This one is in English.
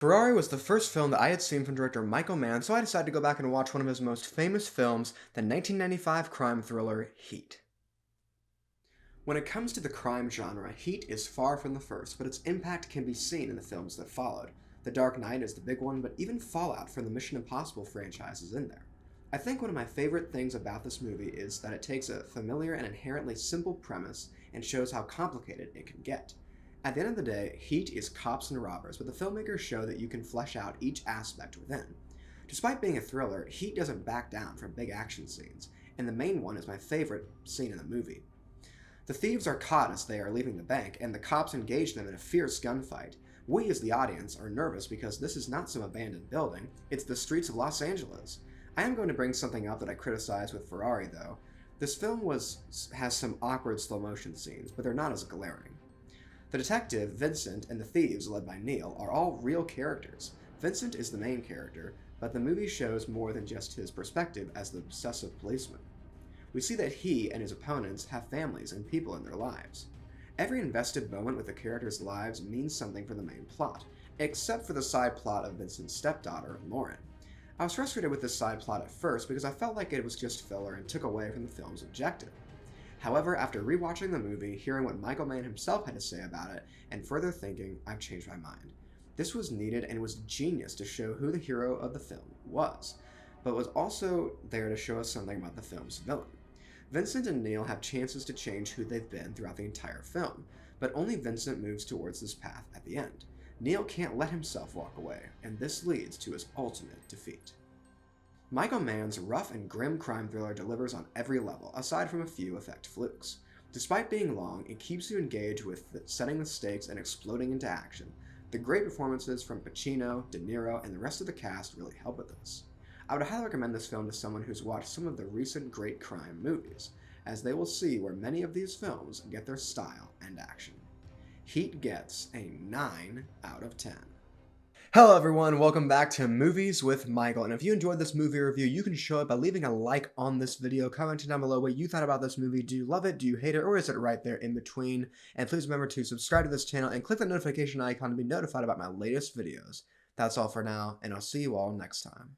Ferrari was the first film that I had seen from director Michael Mann, so I decided to go back and watch one of his most famous films, the 1995 crime thriller Heat. When it comes to the crime genre, Heat is far from the first, but its impact can be seen in the films that followed. The Dark Knight is the big one, but even Fallout from the Mission Impossible franchise is in there. I think one of my favorite things about this movie is that it takes a familiar and inherently simple premise and shows how complicated it can get. At the end of the day, Heat is cops and robbers, but the filmmakers show that you can flesh out each aspect within. Despite being a thriller, Heat doesn't back down from big action scenes, and the main one is my favorite scene in the movie. The thieves are caught as they are leaving the bank, and the cops engage them in a fierce gunfight. We, as the audience, are nervous because this is not some abandoned building, it's the streets of Los Angeles. I am going to bring something up that I criticized with Ferrari, though. This film has some awkward slow-motion scenes, but they're not as glaring. The detective, Vincent, and the thieves, led by Neil, are all real characters. Vincent is the main character, but the movie shows more than just his perspective as the obsessive policeman. We see that he and his opponents have families and people in their lives. Every invested moment with the characters' lives means something for the main plot, except for the side plot of Vincent's stepdaughter, Lauren. I was frustrated with this side plot at first because I felt like it was just filler and took away from the film's objective. However, after rewatching the movie, hearing what Michael Mann himself had to say about it, and further thinking, I've changed my mind. This was needed and was genius to show who the hero of the film was, but was also there to show us something about the film's villain. Vincent and Neil have chances to change who they've been throughout the entire film, but only Vincent moves towards this path at the end. Neil can't let himself walk away, and this leads to his ultimate defeat. Michael Mann's rough and grim crime thriller delivers on every level, aside from a few effect flukes. Despite being long, it keeps you engaged with setting the stakes and exploding into action. The great performances from Pacino, DeNiro, and the rest of the cast really help with this. I would highly recommend this film to someone who's watched some of the recent great crime movies, as they will see where many of these films get their style and action. Heat gets a 9 out of 10. Hello everyone, welcome back to Movies with Michael, and if you enjoyed this movie review, you can show it by leaving a like on this video, commenting down below what you thought about this movie. Do you love it? Do you hate it? Or is it right there in between? And please remember to subscribe to this channel and click the notification icon to be notified about my latest videos. That's all for now, and I'll see you all next time.